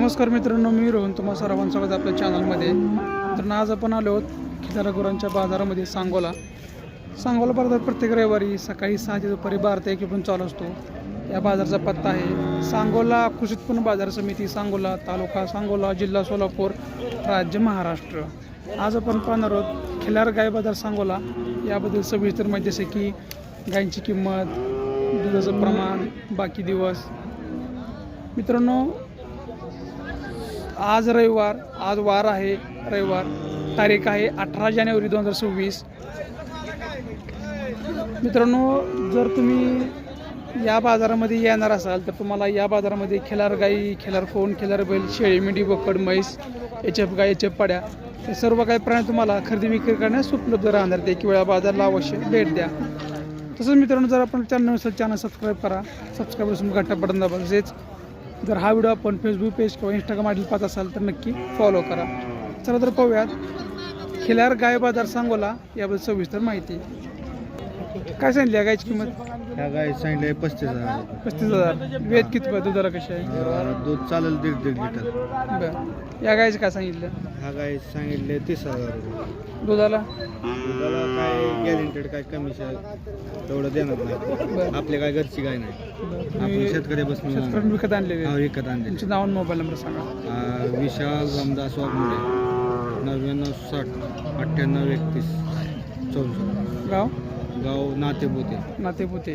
नमस्कार मित्रांनो, मी रोहन तुम्हा सर्वांचं स्वागत आपल्या चॅनलमध्ये. मित्रांनो, आज आपण आलो आहोत खिल्लार गुरांच्या बाजारामध्ये सांगोला बाजार प्रत्येक रविवारी सकाळी 6 ते दुपारी 12 ते 1 पण चालू असतो. या बाजाराचा पत्ता आहे सांगोला कृषी उत्पन्न बाजार समिती, सांगोला तालुका सांगोला, जिल्हा सोलापूर, राज्य महाराष्ट्र. आज आपण पाहणार आहोत खिल्लार गाय बाजार सांगोला याबद्दल सविस्तर माहिती, जसे की गायींची किंमत, दुधाचं प्रमाण, बाकी दिवस. मित्रांनो, आज वार आहे रविवार, तारीख आहे 18 जानेवारी 2026. मित्रांनो, जर तुम्ही या बाजारामध्ये येणार असाल तर तुम्हाला या बाजारामध्ये खिल्लार गाई, खिल्लार कोण, खिल्लार बैल, शेळी, मेंढी, बोकड, म्हैस, एचएफ गाय, एचएफ पाड्या, हे सर्व काही प्राणी तुम्हाला खरेदी विक्री करण्यास उपलब्ध राहणार. ते एक वेळा बाजारला अवश्य भेट द्या. तसंच मित्रांनो, जर आपण चॅनल सबस्क्राईब करा, सबस्क्राईब असून घंटा बटन दाबा. तसेच जर हा व्हिडिओ आपण फेसबुक पेज किंवा इंस्टाग्राम आयडी पाहत असाल तर नक्की फॉलो करा. चला तर पाहूयात खिल्लार गाय बाजार सांगोला याबद्दल सविस्तर माहिती. काय सांगितली या गायची किंमत? ह्या गाय सांगितले 35,000. 35,000. वेद किती पाहिजे? दुधाला कशी आहे? दूध चालेल 1.5 लिटर. बरं. या गायचं काय सांगितलं? ह्या गाय सांगितले 30,000 रुपये. दुधाला काय गॅरंटेड, काय कमी तेवढं देणार नाही. आपले काय घरची गाय नाही, आपण शेतकरी बसून विकत आणले. विकत आणले. तुमचं नाव आणि मोबाईल नंबर सांगा. विशाल रामदास वाघमोडे, 99 60 98 31 64. गाव नातेपुते.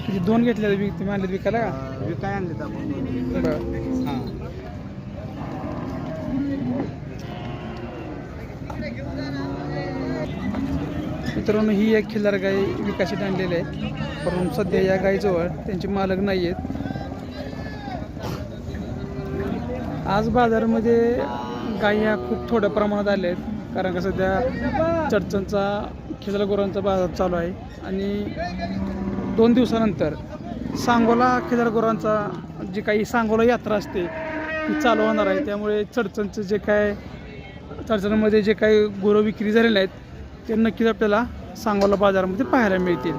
किती दोन घेतले तुम्ही आणले विकायला का? विकाय आणले आपण. बरं. हां. मित्रांनो, ही एक खिल्लार गाय विकायसाठी आणलेली आहे, परंतु सध्या या गायीजवळ त्यांचे मालक नाही आहेत. आज बाजारामध्ये गायी ह्या खूप थोड्या प्रमाणात आल्या आहेत, कारण का सध्या चडचणचा खिल्लार गुरांचा बाजार चालू आहे आणि 2 दिवसानंतर सांगोला खिल्लार गुरांचा जी काही सांगोला यात्रा असते ती चालू होणार आहे. त्यामुळे चडचणचं जे काय चडचणमध्ये जे काही गुरं विक्री झालेले आहेत ते नक्कीच आपल्याला सांगोला बाजारामध्ये पाहायला मिळतील.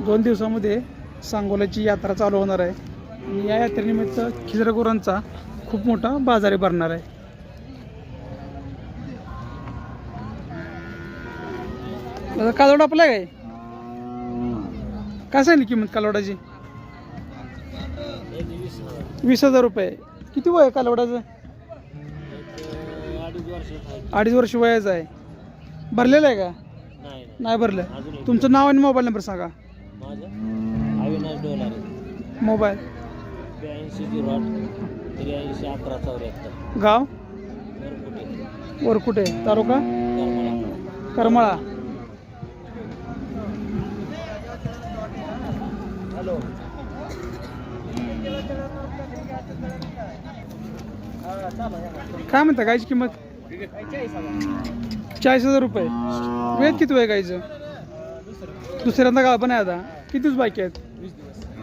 2 दिवसामध्ये सांगोलाची यात्रा चालू होणार आहे आणि या यात्रेनिमित्त खिल्लार गुरांचा खूप मोठा बाजारही भरणार आहे. कालवड आपला काय सांगितली किंमत कालवडाची? 20,000 रुपये. किती वय आहे कालवडाचं? 2.5 वर्ष वयाचं आहे. भरलेलं आहे का? नाही भरलं. तुमचं नाव आणि मोबाईल नंबर सांगा. मोबाईल 82 गाव वरकुटे, तालुका करमाळा. काय म्हणता गायची किंमत? 40,000 रुपये. वेद किती आहे गायचं? दुसऱ्यांदा गाव पण आहे. आता किती दिवस बाकी आहेत?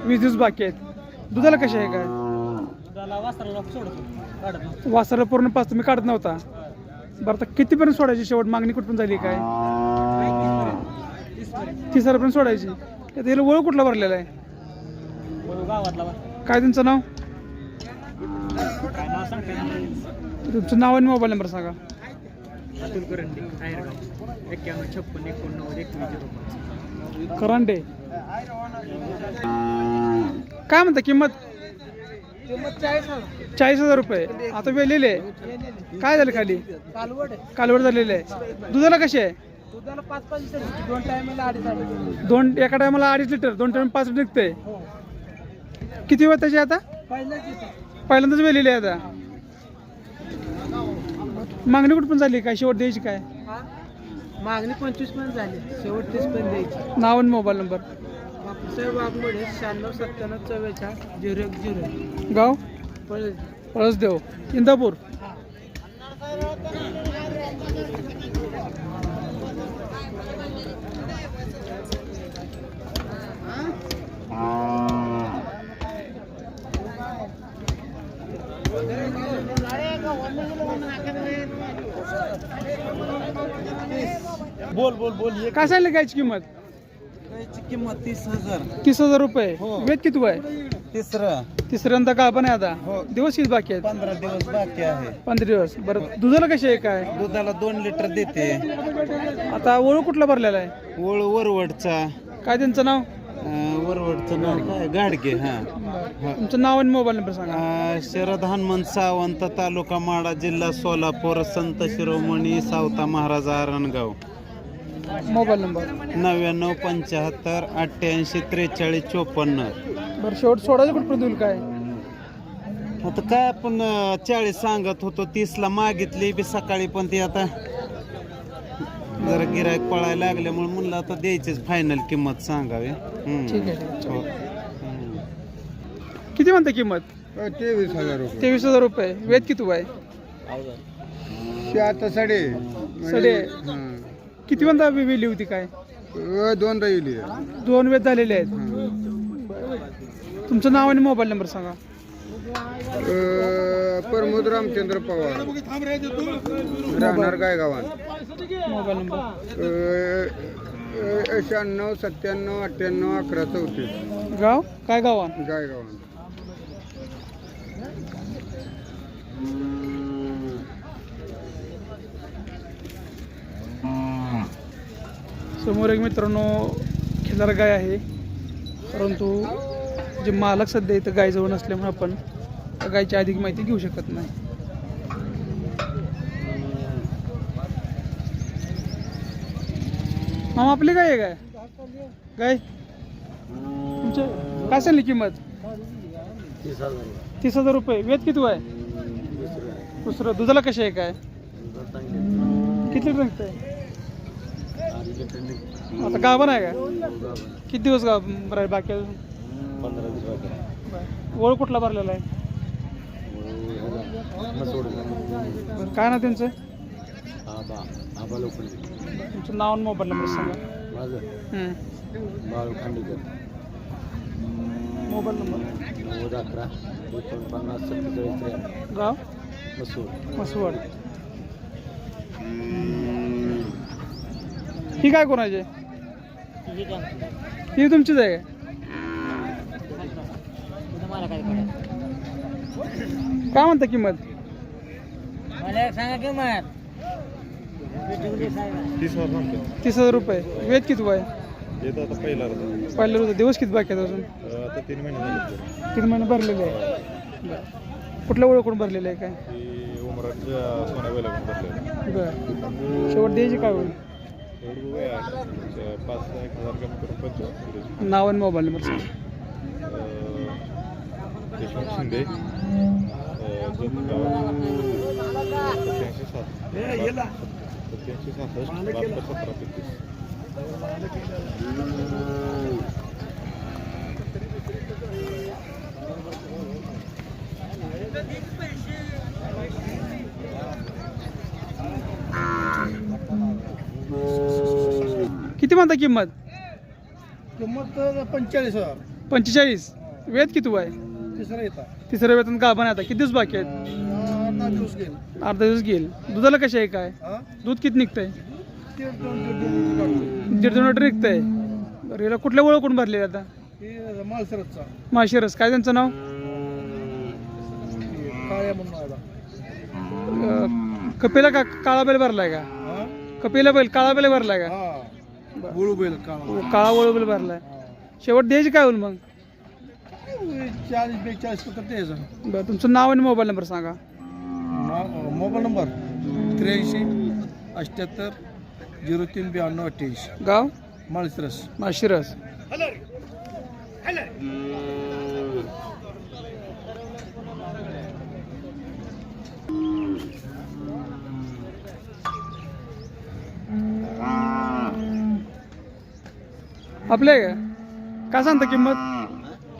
20 दिवस बाकी आहेत. दुधाला कशी आहे काय? वासराला पूर्ण पाच तुम्ही काढत नव्हता. बरं, आता कितीपर्यंत सोडायची? शेवट मागणी कुठपर्यंत झाली काय? 30,000पर्यंत सोडायची. आता याला वळ कुठला भरलेला आहे? काय तुमचं नाव? तुमचं नाव आणि मोबाईल नंबर सांगा. करंडे. काय म्हणता किंमत? 40,000 रुपये. आता वेलेले काय झालं? खाली कालवड झालेले आहे. दुधाला कशी आहे? एका टायमाला 2.5 लिटर, 2 टाइम 5 लिटर निघते. किती वेळ त्याची? आता पहिल्यांदाच वेलेली आहे. आता मागणी कुठं पण झाली काय? शेवट द्यायची काय? मागणी 25 पण झाली, शेवट 30 पण द्यायची. नाव आणि मोबाईल नंबर? बापूसाहेब वाघमोडे, 96 97 44 010. गाव पळसदेव, इंदापूर. बोल काय सांगितलं गायची किंमत? किंमत 30,000. 30,000 रुपये. हो. वेद किती आहे? तिसरं तिसऱ्यांदा का पण आहे आता? हो. दिवस किती बाकी आहेत? 15 दिवस बाकी आहे. 15 दिवस. बरं दुधाला कशी आहे काय? दुधाला 2 लिटर देते. आता ओळू कुठला भरलेला आहे? वरवडचा. काय त्यांचं नाव? वरवडचं नाव काय? गाडगे. हा. तुमचं नाव आणि मोबाईल नंबर सांगा. शरद हनुमंत सावंत, तालुका माडा, जिल्हा सोलापूर, संत शिरोमणी सावता महाराज आरणगाव. Mobile number 99 75 88 43 54. बरं शेवट सोडायचं कुठपर्यंत होईल काय? आता काय आपण 40 सांगत होतो, 30ला मागितली बी सकाळी, पण ती आता जरा गिरायक पळायला लागल्यामुळे म्हणलं आता द्यायचीच फायनल किंमत सांगावी. ठीक आहे. हो. किती म्हणता किंमत? 23,000 रुपये. 23,000 रुपये. वेद किती आहे? आता साडे किती म्हणता वेली होती काय? 2 राहिली. 2 वेद झालेले आहेत. तुमचं नाव आणि मोबाईल नंबर सांगा. प्रमोद रामचंद्र पवार, राहणार गायगावान. Mobile number 96 97 98 11 34. गाव काय गावा? गायगावान. समोर एक मित्रांनो खिलार गाय आहे, परंतु जे मालक सध्या इथं गायजवळ नसल्यामुळे आपण त्या गायची अधिक माहिती घेऊ शकत नाही. मामा आपली गाय आहे काय? गाय तुमच्या काय सांगली किंमत? 30,000 रुपये. वेद किती आहे? दुसरं. दुधाला कशी आहे काय? किती लिटर निघतंय? आता गाभण आहे का? किती दिवस गाभण आहे बाकी अजून? 15 दिवस बाकी. ओळ कुठला भरलेला आहे? बरं, काय ना त्यांचं? तुमचं नाव आणि मोबाईल नंबर सांगा. माझं बाळू खांडेकर. Mobile number 11 49 47. गाव मसूर. मसवड. ही काय कोणाची आहे? ही तुमचीच आहे का? काय म्हणता किंमत? सांगा किंमत 30,000 रुपये. वेद किती आहे? पहिला पहिल्या दिवस किती बाकी आहेत अजून? 3 महिने झाले. 3 महिने भरलेले आहे. कुठल्या ओळखून भरलेले आहे काय? बरं. शेवट द्यायची काय होईल? 5-1 हजार कमी करून 25. नाव आणि मोबाईल नंबर सांगा. देशमुख शिंदे, जतगाव 87 किती म्हणता किंमत? किंमत 45,000. 45. वेद किती आहे? तिसरा येतात. तिसऱ्या वेतन गाभण आहे आता. किती दिवस बाकी आहेत? 8 दिवस गेले. अर्धा दिवस घेईल. दुधाला कशी आहे काय? दूध किती निघतंय? 1.5 लिटर निघतंय. बरं, याला कुठल्या ओळखून भरले आता? मालसरचा माशिरस. काय त्यांचं नाव? काळ्या म्हणून कपिला का काळा बैल भरलाय का? कपिला बैल काळा बैल भरलाय का? वळू बैल काळा. काळा वळू बैल भरलाय. शेवट द्यायची काय होईल मग? 40-42 पत्र द्यायचं. बरं, तुमचं नाव आणि मोबाईल नंबर सांगा. Mobile number 83 78 03 92 88. गाव माळसरस. माशिरस. आपल्या का काय सांगता किंमत?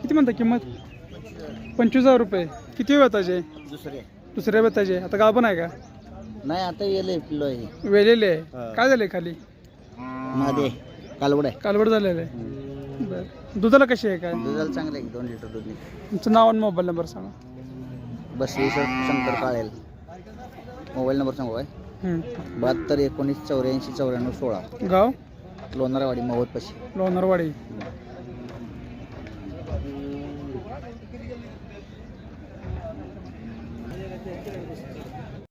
किती म्हणता किंमत? 25,000 रुपये. किती वेताचे? दुसऱ्या वेताचे. आता गाव पण आहे का? नाही, आता येले पिल्लो आहे. वेलेले आहे. काय झाले खाली? मध्ये कालवड आहे. कालवड झालेलं आहे. बरं, दुधाला कशी आहे काय? दुधाला चांगलं आहे. 2 लिटर दूध निघते. तुमचं नाव आणि मोबाईल नंबर सांगा. बसवेश्वर शंकर काळेल. मोबाईल नंबर सांगू काय? 72 19 84 94 16. गाव लोणारवाडी मवतपाशी. लोणारवाडी